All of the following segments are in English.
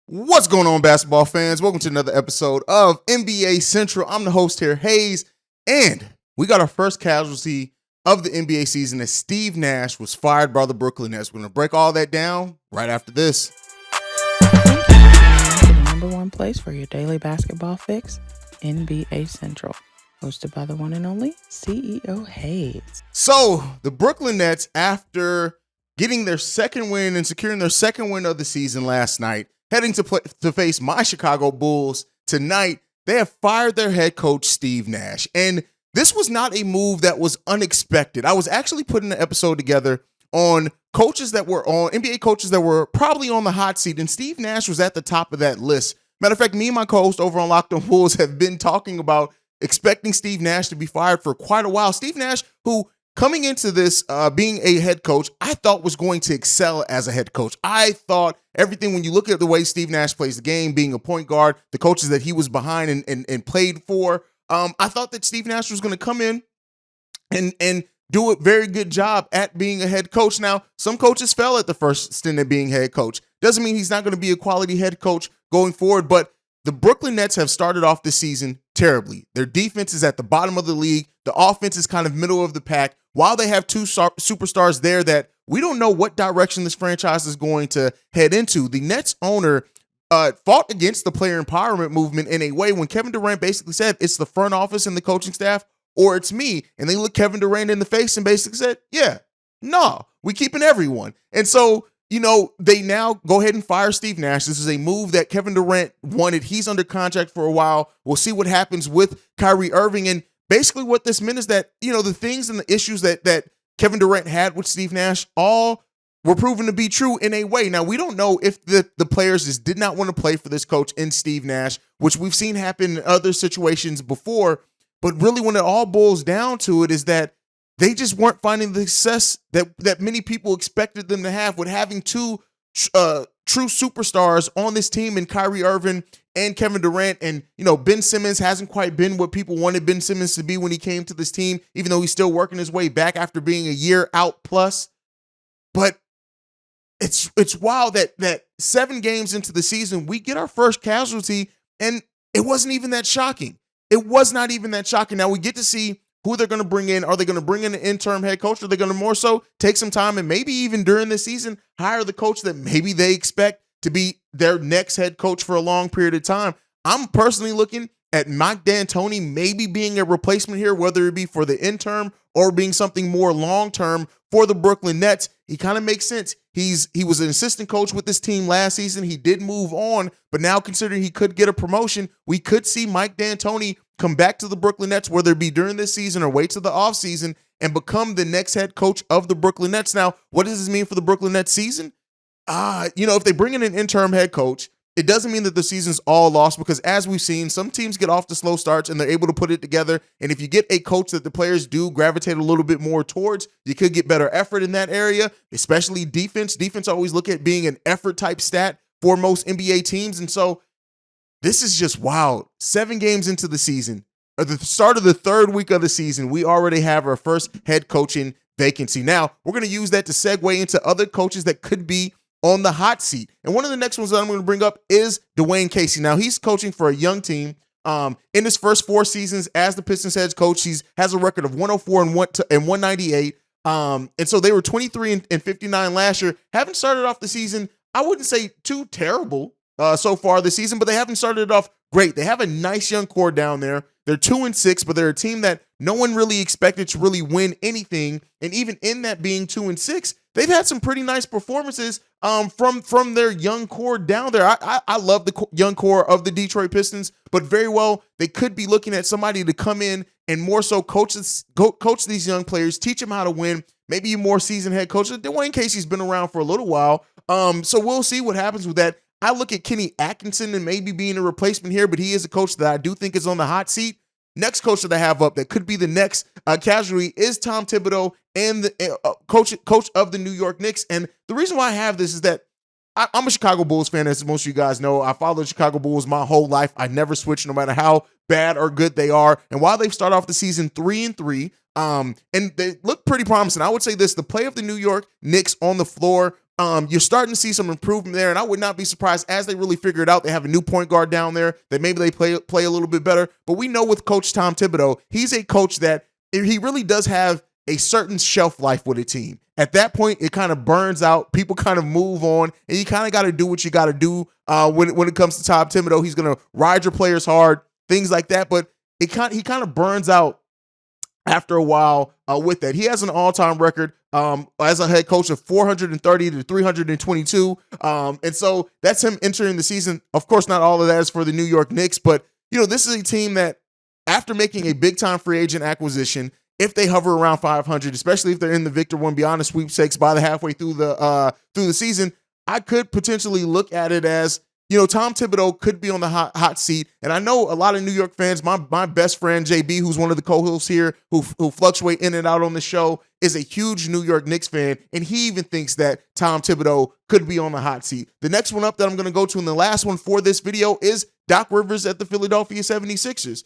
What's going on, basketball fans? Welcome to another episode of NBA Central. I'm the host here, Haize, and we got our first casualty of the NBA season as Steve Nash was fired by the Brooklyn Nets. We're going to break all that down right after this. Thank you for tuning in to the number one place for your daily basketball fix, NBA Central. Hosted by the one and only CEO Haize. So, the Brooklyn Nets, after getting their second win and securing their second win of the season last night, heading to face my Chicago Bulls tonight, they have fired their head coach, Steve Nash. And this was not a move that was unexpected. I was actually putting an episode together on coaches that were on, NBA coaches that were probably on the hot seat, and Steve Nash was at the top of that list. Matter of fact, me and my co-host over on Locked On Bulls have been talking about expecting Steve Nash to be fired for quite a while. Steve Nash, who coming into this being a head coach, I thought was going to excel as a head coach. I thought everything, when you look at the way Steve Nash plays the game, being a point guard, the coaches that he was behind and played for, I thought that Steve Nash was going to come in and do a very good job at being a head coach. Now, some coaches fell at the first stint of being head coach. Doesn't mean he's not going to be a quality head coach going forward, but the Brooklyn Nets have started off this season terribly. Their defense is at the bottom of the league. The offense is kind of middle of the pack. While they have two superstars there that we don't know what direction this franchise is going to head into, the Nets owner fought against the player empowerment movement in a way when Kevin Durant basically said it's the front office and the coaching staff or it's me. And they looked Kevin Durant in the face and basically said, yeah, no, we keeping everyone. And so, you know, they now go ahead and fire Steve Nash. This is a move that Kevin Durant wanted. He's under contract for a while. We'll see what happens with Kyrie Irving. And basically what this meant is that, you know, the things and the issues that Kevin Durant had with Steve Nash all were proven to be true in a way. Now, we don't know if the players just did not want to play for this coach in Steve Nash, which we've seen happen in other situations before. But really, when it all boils down to it, is that they just weren't finding the success that many people expected them to have with having two true superstars on this team in Kyrie Irving and Kevin Durant. And, you know, Ben Simmons hasn't quite been what people wanted Ben Simmons to be when he came to this team, even though he's still working his way back after being a year out plus. But it's wild that 7 games into the season, we get our first casualty, and it wasn't even that shocking. It was not even that shocking. Now we get to see who they're going to bring in. Are they going to bring in an interim head coach? Or are they going to more so take some time and maybe even during the season hire the coach that maybe they expect to be their next head coach for a long period of time? I'm personally looking at Mike D'Antoni maybe being a replacement here, whether it be for the interim or being something more long-term for the Brooklyn Nets. He kind of makes sense. He was an assistant coach with this team last season. He did move on, but now considering he could get a promotion, we could see Mike D'Antoni come back to the Brooklyn Nets, whether it be during this season or wait till the offseason, and become the next head coach of the Brooklyn Nets. Now, what does this mean for the Brooklyn Nets season? If they bring in an interim head coach, it doesn't mean that the season's all lost, because as we've seen, some teams get off to slow starts and they're able to put it together. And if you get a coach that the players do gravitate a little bit more towards, you could get better effort in that area, especially defense. Defense always look at being an effort type stat for most NBA teams. And so this is just wild. 7 games into the season, at the start of the 3rd week of the season, we already have our first head coaching vacancy. Now, we're going to use that to segue into other coaches that could be on the hot seat. And one of the next ones that I'm going to bring up is Dwayne Casey. Now, he's coaching for a young team. In his first 4 seasons as the Pistons head coach, he has a record of 104 and 198. And so they were 23 and 59 last year. Haven't started off the season, I wouldn't say too terrible so far this season, but they haven't started it off great. They have a nice young core down there. They're 2-6, but they're a team that no one really expected to really win anything. And even in that being 2-6, they've had some pretty nice performances from their young core down there. I love the young core of the Detroit Pistons, but very well they could be looking at somebody to come in and more so coach these young players, teach them how to win. Maybe a more seasoned head coach. Dwayne Casey's been around for a little while, so we'll see what happens with that. I look at Kenny Atkinson and maybe being a replacement here, but he is a coach that I do think is on the hot seat. Next coach that I have up that could be the next casualty is Tom Thibodeau and the coach of the New York Knicks. And the reason why I have this is that I'm a Chicago Bulls fan, as most of you guys know. I followed the Chicago Bulls my whole life. I never switch, no matter how bad or good they are. And while they've started off the season 3-3, and they look pretty promising, I would say this: the play of the New York Knicks on the floor You're starting to see some improvement there, and I would not be surprised as they really figure it out. They have a new point guard down there that maybe they play a little bit better. But we know with Coach Tom Thibodeau, he's a coach that he really does have a certain shelf life with a team. At that point, it kind of burns out. People kind of move on, and you kind of got to do what you got to do when it comes to Tom Thibodeau. He's going to ride your players hard, things like that. But he kind of burns out after a while with that. He has an all-time record as a head coach of 430 to 322. And so that's him entering the season. Of course, not all of that is for the New York Knicks, but this is a team that after making a big-time free agent acquisition, if they hover around 500, especially if they're in the Victor Wembanyama sweepstakes by the halfway through the season, I could potentially look at it as, Tom Thibodeau could be on the hot seat. And I know a lot of New York fans, my best friend, JB, who's one of the co-hosts here, who fluctuate in and out on the show, is a huge New York Knicks fan. And he even thinks that Tom Thibodeau could be on the hot seat. The next one up that I'm going to go to, and the last one for this video, is Doc Rivers at the Philadelphia 76ers.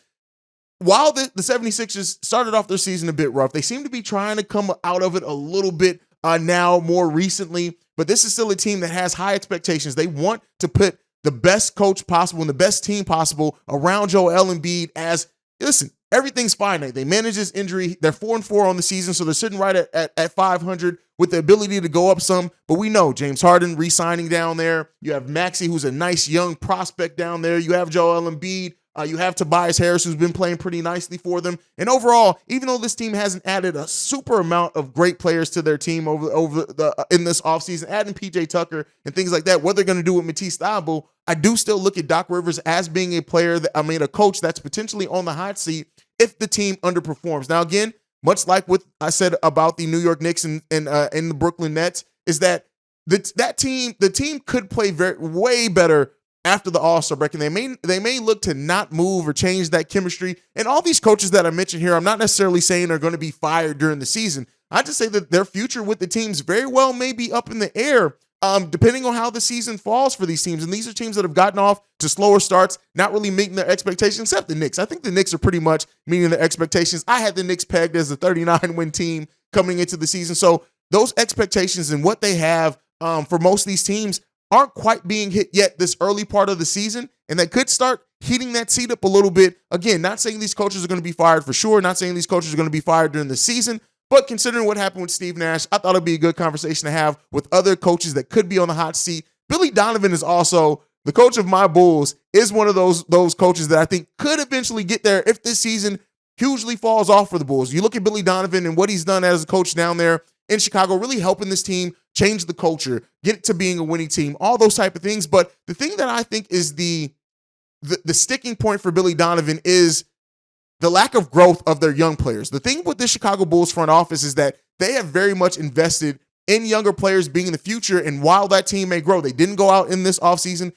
While the 76ers started off their season a bit rough, they seem to be trying to come out of it a little bit now more recently. But this is still a team that has high expectations. They want to put the best coach possible and the best team possible around Joel Embiid as, listen, everything's finite. They manage this injury. They're 4-4 on the season, so they're sitting right at 500 with the ability to go up some. But we know James Harden re-signing down there. You have Maxey, who's a nice young prospect down there. You have Joel Embiid. You have Tobias Harris, who's been playing pretty nicely for them. And overall, even though this team hasn't added a super amount of great players to their team in this offseason, adding PJ Tucker and things like that, what they're going to do with Matisse Thybulle, I do still look at Doc Rivers as being a a coach that's potentially on the hot seat if the team underperforms. Now, again, much like what I said about the New York Knicks and the Brooklyn Nets, is that the team could play way better after the All-Star break, and they may look to not move or change that chemistry. And all these coaches that I mentioned here, I'm not necessarily saying are going to be fired during the season. I just say that their future with the teams very well may be up in the air, depending on how the season falls for these teams. And these are teams that have gotten off to slower starts, not really meeting their expectations, except the Knicks. I think the Knicks are pretty much meeting their expectations. I had the Knicks pegged as a 39-win team coming into the season. So those expectations and what they have for most of these teams aren't quite being hit yet this early part of the season, and they could start heating that seat up a little bit. Again, not saying these coaches are going to be fired for sure, not saying these coaches are going to be fired during the season, but considering what happened with Steve Nash, I thought it'd be a good conversation to have with other coaches that could be on the hot seat. Billy Donovan is also the coach of my Bulls, is one of those coaches that I think could eventually get there if this season hugely falls off for the Bulls. You look at Billy Donovan and what he's done as a coach down there in Chicago, really helping this team change the culture, get it to being a winning team, all those type of things. But the thing that I think is the sticking point for Billy Donovan is the lack of growth of their young players. The thing with the Chicago Bulls front office is that they have very much invested in younger players being in the future. And while that team may grow, they didn't go out in this offseason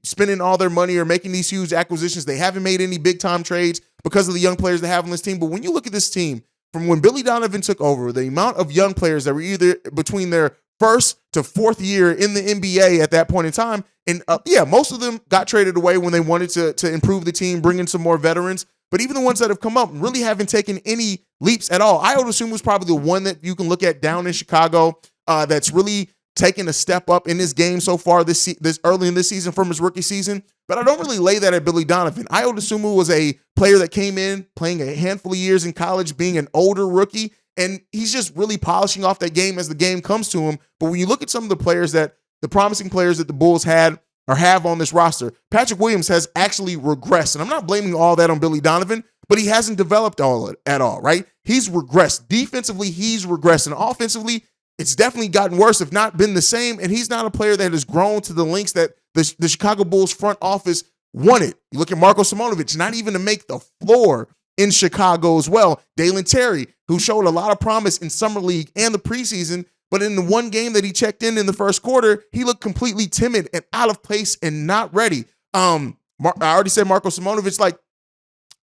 spending all their money or making these huge acquisitions. They haven't made any big-time trades because of the young players they have on this team. But when you look at this team, from when Billy Donovan took over, the amount of young players that were either between their first to fourth year in the NBA at that point in time, and most of them got traded away when they wanted to improve the team, bring in some more veterans. But even the ones that have come up really haven't taken any leaps at all. I would assume was probably the one that you can look at down in Chicago that's really taken a step up in this game so far this early in this season from his rookie season. But I don't really lay that at Billy Donovan. Ayo Dosunmu was a player that came in playing a handful of years in college, being an older rookie, and he's just really polishing off that game as the game comes to him. But when you look at some of the promising players that the Bulls had or have on this roster, Patrick Williams has actually regressed. And I'm not blaming all that on Billy Donovan, but he hasn't developed at all, right? He's regressed. Defensively, he's regressed. And offensively, it's definitely gotten worse, if not been the same. And he's not a player that has grown to the lengths that the Chicago Bulls front office wanted. You look at Marko Simonovic, not even to make the floor in Chicago as well. Dalen Terry, who showed a lot of promise in Summer League and the preseason, but in the one game that he checked in the first quarter, he looked completely timid and out of place and not ready. I already said Marko Simonovic.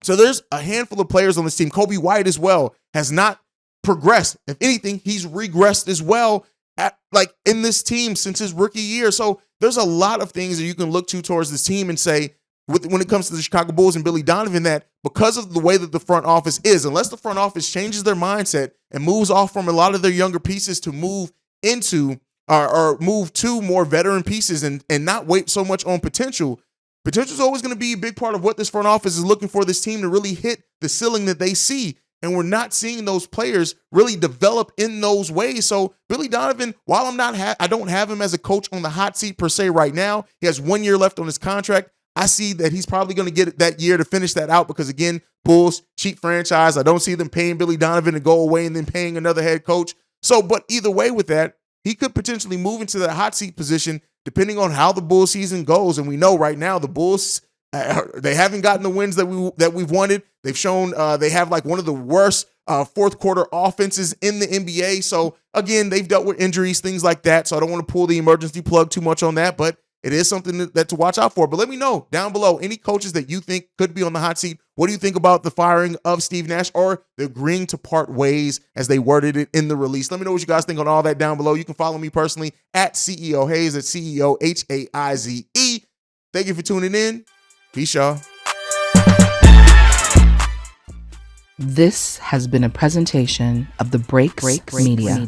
So there's a handful of players on this team. Kobe White as well has not progressed. If anything, he's regressed as well in this team since his rookie year. So there's a lot of things that you can look to towards this team and say, when it comes to the Chicago Bulls and Billy Donovan, that because of the way that the front office is, unless the front office changes their mindset and moves off from a lot of their younger pieces to move into or move to more veteran pieces and not wait so much on potential. Potential is always going to be a big part of what this front office is looking for this team to really hit the ceiling that they see. And we're not seeing those players really develop in those ways. So Billy Donovan, while I don't have him as a coach on the hot seat per se right now. He has 1 year left on his contract. I see that he's probably going to get it that year to finish that out because, again, Bulls, cheap franchise. I don't see them paying Billy Donovan to go away and then paying another head coach. So, but either way with that, he could potentially move into that hot seat position depending on how the Bulls season goes. And we know right now the Bulls, they haven't gotten the wins that we've wanted. They've shown they have like one of the worst fourth quarter offenses in the NBA. So again, they've dealt with injuries, things like that. So I don't want to pull the emergency plug too much on that, but it is something that to watch out for. But let me know down below any coaches that you think could be on the hot seat. What do you think about the firing of Steve Nash or the agreeing to part ways as they worded it in the release? Let me know what you guys think on all that down below. You can follow me personally at CEO Haize, at CEO Haize. Thank you for tuning in. Peace, y'all. This has been a presentation of the Breaks Media.